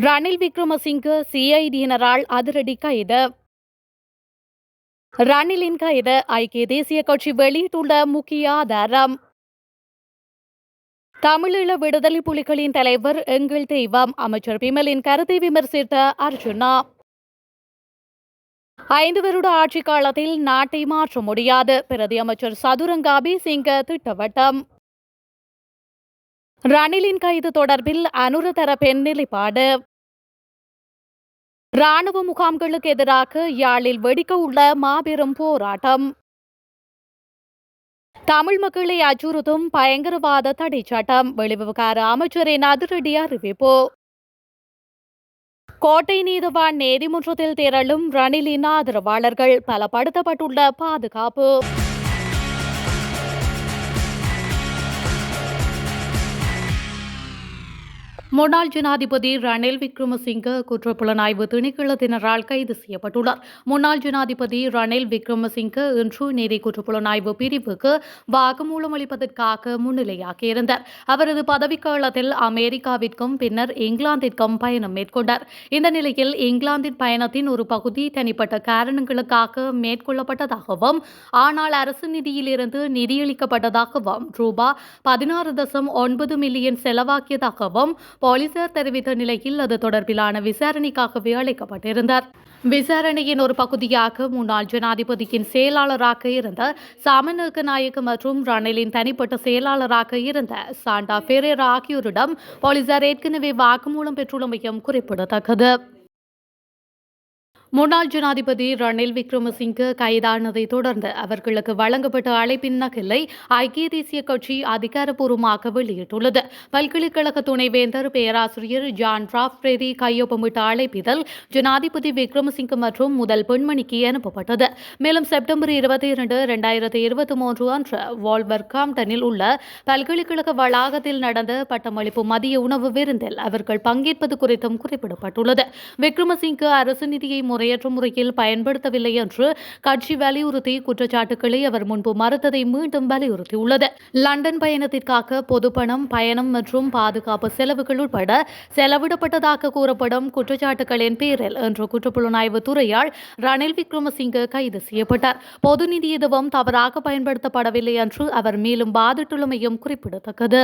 ரணில் விக்ரமசிங்க சிஐடியினரால் அதிரடி கைது. ரணிலின் கைது ஐக்கிய தேசிய கட்சி வெளியிட்டுள்ள முக்கிய ஆதாரம். தமிழீழ விடுதலை புலிகளின் தலைவர் எங்கள் தெய்வம் அமைச்சர் பிமலின் கருத்தை விமர்சித்த அர்ஜுனா. 5 வருட ஆட்சிக் காலத்தில் நாட்டை மாற்ற முடியாது பிரதி அமைச்சர் சதுரங்காபி சிங்க திட்டவட்டம். ரணிலின் கைது தொடர்பில் அனுர தரப்பின் நிலைப்பாடு. ராணுவ முகாம்களுக்கு எதிராக யாழில் வெடிக்க உள்ள மாபெரும் போராட்டம். தமிழ் மக்களை அச்சுறுத்தும் பயங்கரவாத தடை சட்டம் வெளிவிவகார அமைச்சரின் அதிரடி அறிவிப்பு. கோட்டை நீதிவான் நீதிமன்றத்தில் திரளும் ரணிலின் ஆதரவாளர்கள் பலப்படுத்தப்பட்டுள்ள பாதுகாப்பு. முன்னாள் ஜனாதிபதி ரணில் விக்ரமசிங்க குற்றப்புலனாய்வு திணைக்களத்தினரால் கைது செய்யப்பட்டுள்ளார். முன்னாள் ஜனாதிபதி ரணில் விக்ரமசிங்க இன்று நீதி குற்றப்புலனாய்வு பிரிவுக்கு வாக்குமூலம் அளிப்பதற்காக முன்னிலையாகியிருந்தார். அவரது பதவிக்காலத்தில் அமெரிக்காவிற்கும் பின்னர் இங்கிலாந்திற்கும் பயணம் மேற்கொண்டார். இந்த நிலையில் இங்கிலாந்தின் பயணத்தின் ஒரு பகுதி தனிப்பட்ட காரணங்களுக்காக மேற்கொள்ளப்பட்டதாகவும் ஆனால் அரசு நிதியிலிருந்து நிதியளிக்கப்பட்டதாகவும் ரூ.16.9 மில்லியன் செலவாக்கியதாகவும் போலீசார் தெரிவித்த நிலையில் அது தொடர்பிலான விசாரணைக்காகவே அழைக்கப்பட்டிருந்தார். விசாரணையின் ஒரு பகுதியாக முன்னாள் ஜனாதிபதியின் செயலாளராக இருந்த சாமநேக நாயக்க மற்றும் ரணிலின் தனிப்பட்ட செயலாளராக இருந்த சாண்டா பெரேரா ஆகியோரிடம் போலீசார் ஏற்கனவே வாக்குமூலம் பெற்றுள்ளமையும் குறிப்பிடத்தக்கது. முன்னாள் ஜனாதிபதி ரணில் விக்ரமசிங்க கைதானதை தொடர்ந்து அவர்களுக்கு வழங்கப்பட்ட அழைப்பின் நகலை ஐக்கிய தேசிய கட்சி அதிகாரப்பூர்வமாக வெளியிட்டுள்ளது. பல்கலைக்கழக துணைவேந்தர் பேராசிரியர் ஜான் ராஃப்ரேரி கையொப்பமிட்ட அழைப்பிதழ் ஜனாதிபதி விக்ரமசிங்க மற்றும் முதல் பெண்மணிக்கு அனுப்பப்பட்டது. மேலும் செப்டம்பர் 22, 2023 அன்று வால்வர்காம்டனில் உள்ள பல்கலைக்கழக வளாகத்தில் நடந்த பட்டமளிப்பு மதிய உணவு விருந்தில் அவர்கள் பங்கேற்பது குறித்தும் குறிப்பிடப்பட்டுள்ளது. விக்ரமசிங்க அரசு நிதியை முறையற்ற முறையில் பயன்படுத்தவில்லை என்று கட்சி வலியுறுத்தி குற்றச்சாட்டுகளை அவர் முன்பு மறுத்ததை மீண்டும் வலியுறுத்தியுள்ளது. லண்டன் பயணத்திற்காக பொதுப்பணம், பயணம் மற்றும் பாதுகாப்பு செலவுகள் உட்பட செலவிடப்பட்டதாக கூறப்படும் குற்றச்சாட்டுகளின் பேரில் இன்று குற்றப்புலனாய்வு துறையால் ரணில் விக்ரமசிங்க கைது செய்யப்பட்டார். பொது நிதி எதுவும் தவறாக பயன்படுத்தப்படவில்லை என்று அவர் மேலும் வாதிட்டுள்ளமையும் குறிப்பிடத்தக்கது.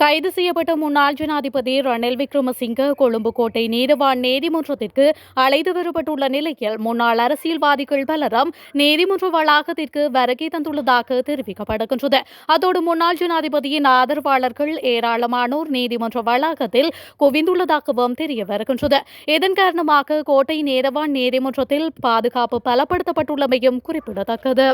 கைது செய்யப்பட்ட முன்னாள் ஜனாதிபதி ரணில் விக்ரமசிங்க கொழும்பு கோட்டை நீதிவான் நீதிமன்றத்திற்கு அழைத்து வரப்பட்டுள்ள நிலையில் முன்னாள் அரசியல்வாதிகள் பலரும் நீதிமன்ற வளாகத்திற்கு வருகை தந்துள்ளதாக தெரிவிக்கப்படுகின்றது. அதோடு முன்னாள் ஜனாதிபதியின் ஆதரவாளர்கள் ஏராளமானோர் நீதிமன்ற வளாகத்தில் குவிந்துள்ளதாகவும் தெரிய வருகின்றது. இதன் காரணமாக கோட்டை நீதிவான் நீதிமன்றத்தில் பாதுகாப்பு பலப்படுத்தப்பட்டுள்ளமையும் குறிப்பிடத்தக்கது.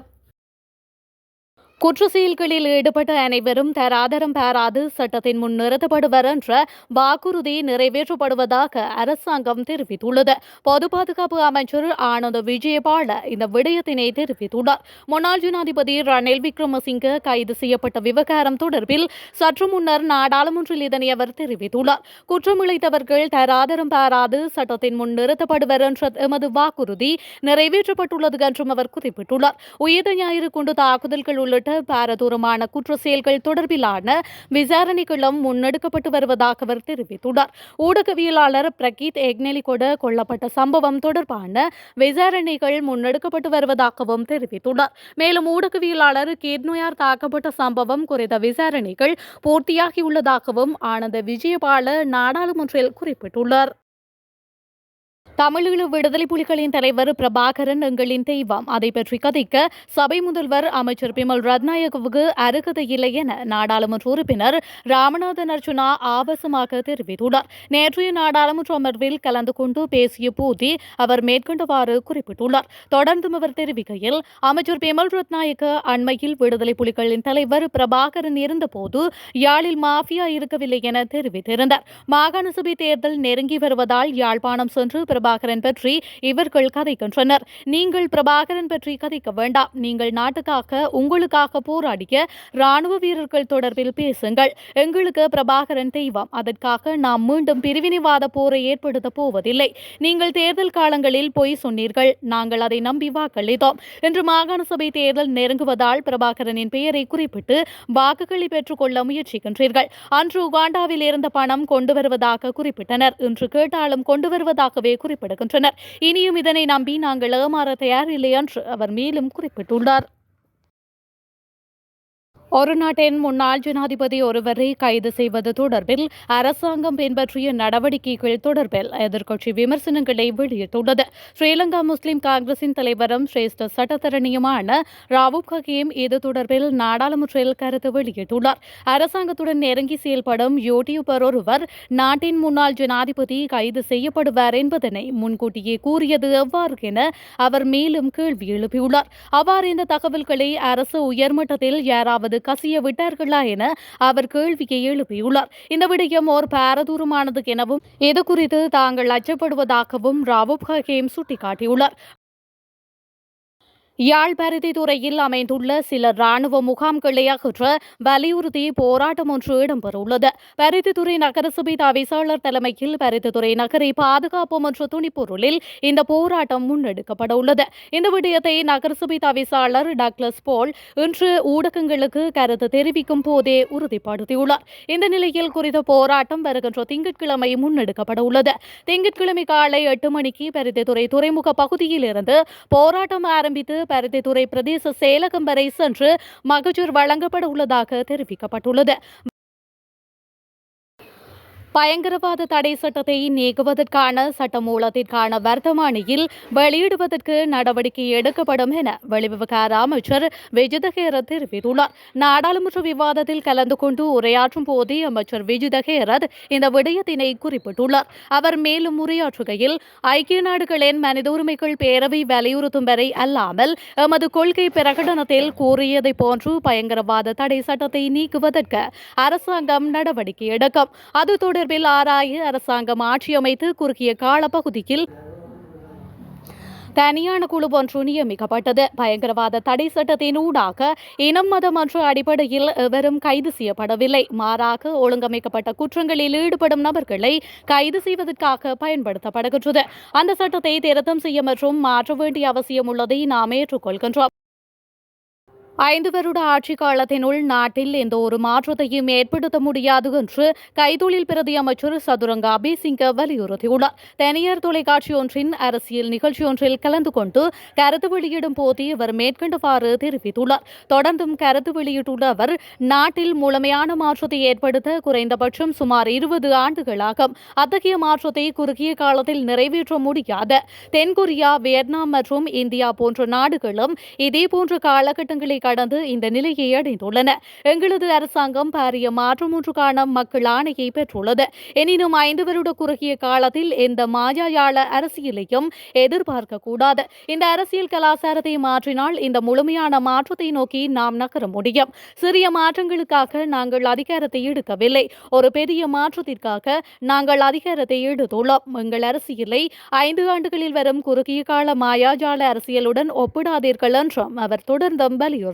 குற்ற செயல்களில் ஈடுபட்ட அனைவரும் தராதரம் பாராது சட்டத்தின் முன் நிறுத்தப்படுவர் என்ற வாக்குறுதி நிறைவேற்றப்படுவதாக அரசாங்கம் தெரிவித்துள்ளது. பொது பாதுகாப்பு அமைச்சர் ஆனந்த் விஜயபால இந்த விடயத்தினை தெரிவித்துள்ளார். முன்னாள் ஜனாதிபதி ரணில் விக்ரமசிங்க கைது செய்யப்பட்ட விவகாரம் தொடர்பில் சற்று முன்னர் நாடாளுமன்றில் இதனை அவர் தெரிவித்துள்ளார். குற்றமிழைத்தவர்கள் தராதரம் பாராது சட்டத்தின் முன் நிறுத்தப்படுவர் என்ற எமது வாக்குறுதி நிறைவேற்றப்பட்டுள்ளது என்றும் அவர் குறிப்பிட்டுள்ளார். உயிர் ஞாயிறு குண்டு தாக்குதல்கள் உள்ளிட்ட பாரதூரமான குற்ற செயல்கள் தொடர்பிலான விசாரணைகளும் முன்னெடுக்கப்பட்டு வருவதாக அவர் தெரிவித்துள்ளார். ஊடகவியலாளர் பிரகீத் எக்னெலிகொட கொல்லப்பட்ட சம்பவம் தொடர்பான விசாரணைகள் முன்னெடுக்கப்பட்டு வருவதாகவும் தெரிவித்துள்ளார். மேலும் ஊடகவியலாளர் கேட்னோயார் தாக்கப்பட்ட சம்பவம் குறித்த விசாரணைகள் பூர்த்தியாகியுள்ளதாகவும் ஆனந்த விஜயபால நாடாளுமன்றில் குறிப்பிட்டுள்ளார். தமிழீழ விடுதலை புலிகளின் தலைவர் பிரபாகரன் எங்களின் தெய்வம் அதை பற்றி கதைக்க சபை முதல்வர் அமைச்சர் பிமல் ரத்நாயகவுக்கு அருகதை இல்லை என நாடாளுமன்ற உறுப்பினர் ராமநாதன் அர்ஜுனா ஆபாசமாக தெரிவித்துள்ளார். நேற்றைய நாடாளுமன்ற அமர்வில் கலந்து கொண்டு பேசிய போதே அவர் மேற்கொண்டவாறு குறிப்பிட்டுள்ளார். தொடர்ந்தும் அவர் தெரிவிக்கையில் அமைச்சர் பிமல் ரத்நாயக்க அண்மையில் விடுதலை புலிகளின் தலைவர் பிரபாகரன் இருந்தபோது யாழில் மாஃபியா இருக்கவில்லை என தெரிவித்திருந்தார். மாகாண சபை தேர்தல் நெருங்கி வருவதால் யாழ்ப்பாணம் சென்று பிரபாகரன் பற்றி இவர்கள் கதைக்கின்றனர். நீங்கள் பிரபாகரன் பற்றி கதைக்க வேண்டாம். நீங்கள் நாட்டுக்காக உங்களுக்காக போராடிய ராணுவ வீரர்கள் தொடர்பில் பேசுங்கள். எங்களுக்கு பிரபாகரன் தெய்வம். அதற்காக நாம் மீண்டும் பிரிவினைவாத போரை ஏற்படுத்த போவதில்லை. நீங்கள் தேர்தல் காலங்களில் பொய் சொன்னீர்கள். நாங்கள் அதை நம்பி வாக்களித்தோம். இன்று மாகாண சபை தேர்தல் நெருங்குவதால் பிரபாகரனின் பெயரை குறிப்பிட்டு வாக்குகளை பெற்றுக் கொள்ள முயற்சிக்கின்றீர்கள். அன்று உகாண்டாவில் இருந்த பணம் கொண்டு வருவதாக குறிப்பிட்டனர். இன்று கேட்டாலும் கொண்டு வருவதாகவே குறிப்பிடுகின்றனர். இனியும் இதனை நம்பி நாங்கள் ஏமாற தயாரில்லை என்று அவர் மேலும் குறிப்பிட்டுள்ளார். ஒரு நாட்டின் முன்னாள் ஜனாதிபதி ஒருவரை கைது செய்வது தொடர்பில் அரசாங்கம் பின்பற்றிய நடவடிக்கைகள் தொடர்பில் எதிர்க்கட்சி விமர்சனங்களை வெளியிட்டுள்ளது. ஸ்ரீலங்கா முஸ்லிம் காங்கிரசின் தலைவரும் சிரேஷ்ட சட்டத்தரணியுமான ராவூப் ஹக்கீம் இது தொடர்பில் நாடாளுமன்றத்தில் கருத்து வெளியிட்டுள்ளார். அரசாங்கத்துடன் நெருங்கி செயல்படும் யூடியூபர் ஒருவர் நாட்டின் முன்னாள் ஜனாதிபதி கைது செய்யப்படுவார் என்பதனை முன்கூட்டியே கூறியது எவ்வாறு என அவர் மேலும் கேள்வி எழுப்பியுள்ளார். அவ்வாறு இந்த தகவல்களை அரசு உயர்மட்டத்தில் யாராவது கசிய விட்டார்களா என அவர் கேள்வியை எழுப்பியுள்ளார். இந்த விடயம் ஓர் பாரதூரமானது எனவும் இது குறித்து தாங்கள் அச்சப்படுவதாகவும் ராவூப் ஹக்கீம் சுட்டிக்காட்டியுள்ளார். யாழ் பருத்தித்துறையில் அமைந்துள்ள சில ராணுவ முகாம்களை அகற்ற வலியுறுத்தி போராட்டம் ஒன்று இடம்பெறவுள்ளது. பருத்தித்துறை நகரசபை தவிசாளர் தலைமையில் பருத்தித்துறை நகரை பாதுகாப்போம் என்ற துணிப்பொருளில் இந்த போராட்டம் முன்னெடுக்கப்பட உள்ளது. இந்த விடயத்தை நகரசபை தவிசாளர் டக்ளஸ் போல் இன்று ஊடகங்களுக்கு கருத்து தெரிவிக்கும் போதே உறுதிப்படுத்தியுள்ளார். இந்த நிலையில் குறித்த போராட்டம் வருகின்ற திங்கட்கிழமை முன்னெடுக்கப்பட உள்ளது. திங்கட்கிழமை காலை 8 மணிக்கு பருத்தித்துறை துறைமுக பகுதியில் இருந்து போராட்டம் ஆரம்பித்து பருத்தித்துறை பிரதேச செயலகம் வரை சென்று மகஜூர் வழங்கப்பட உள்ளதாக தெரிவிக்கப்பட்டுள்ளது. பயங்கரவாத தடை சட்டத்தை நீக்குவதற்கான சட்டமூலத்திற்கான வர்த்தமானியில் வெளியிடுவதற்கு நடவடிக்கை எடுக்கப்படும் என வெளிவிவகார அமைச்சர் விஜித ஹேரத் தெரிவித்துள்ளார். நாடாளுமன்ற விவாதத்தில் கலந்து கொண்டு உரையாற்றும் போதே அமைச்சர் விஜித ஹேரத் இந்த விடயத்தினை குறிப்பிட்டுள்ளார். அவர் மேலும் உரையாற்றுகையில், ஐக்கிய நாடுகளின் மனித உரிமைகள் பேரவை வலியுறுத்தும் வரை அல்லாமல் எமது கொள்கை பிரகடனத்தில் கூறியதை போன்று பயங்கரவாத தடை சட்டத்தை நீக்குவதற்கு அரசாங்கம் நடவடிக்கை எடுக்கும். அது தொடர்பில் ஆராய அரசாங்கம் ஆட்சி அமைத்து குறுகிய காலப்பகுதியில் தனியான குழு ஒன்று நியமிக்கப்பட்டது. பயங்கரவாத தடை சட்டத்தின் ஊடாக இனம் மதம் என்ற அடிப்படையில் எவரும் கைது செய்யப்படவில்லை. மாறாக ஒழுங்கமைக்கப்பட்ட குற்றங்களில் ஈடுபடும் நபர்களை கைது செய்வதற்காக பயன்படுத்தப்படுகின்றது. அந்த சட்டத்தை திருத்தம் செய்ய மற்றும் மாற்ற வேண்டிய அவசியம் உள்ளதை நாம் ஏற்றுக்கொள்கின்றோம். 5 வருட ஆட்சிக் காலத்தினுள் நாட்டில் எந்த ஒரு மாற்றத்தையும் ஏற்படுத்த முடியாது என்று கைத்தொழில் பிரதி அமைச்சர் சதுரங்க அபேசிங்க வலியுறுத்தியுள்ளார். தனியார் தொலைக்காட்சி ஒன்றின் அரசியல் நிகழ்ச்சி ஒன்றில் கலந்து கொண்டு கருத்து வெளியிடும் போதே அவர் மேற்கண்டவாறு தெரிவித்துள்ளார். தொடர்ந்தும் கருத்து வெளியிட்டுள்ள அவர், நாட்டில் முழுமையான மாற்றத்தை ஏற்படுத்த குறைந்தபட்சம் சுமார் 20 ஆண்டுகளாகும். அத்தகைய மாற்றத்தை குறுகிய காலத்தில் நிறைவேற்ற முடியாது. தென்கொரியா, வியட்நாம் மற்றும் இந்தியா போன்ற நாடுகளும் இதேபோன்ற காலகட்டங்களை கடந்து இந்த நிலையை அடைந்துள்ளன. எங்களது அரசாங்கம் பாரிய மாற்றம் ஒன்றுக்கான மக்கள் ஆணையை பெற்றுள்ளது. எனினும் 5 வருட குறுகிய காலத்தில் எந்த மாயாஜால அரசியலையும் எதிர்பார்க்கக்கூடாது. இந்த அரசியல் கலாச்சாரத்தை மாற்றினால் இந்த முழுமையான மாற்றத்தை நோக்கி நாம் நகர முடியும். சிறிய மாற்றங்களுக்காக நாங்கள் அதிகாரத்தை எடுக்கவில்லை. ஒரு பெரிய மாற்றத்திற்காக நாங்கள் அதிகாரத்தை எடுத்துள்ளோம். எங்கள் அரசியலை 5 ஆண்டுகளில் வரும் குறுகிய கால மாயாஜால அரசியலுடன் ஒப்பிடாதீர்கள் என்றும் அவர் தொடர்ந்தும் வலியுறுத்தியுள்ளார்.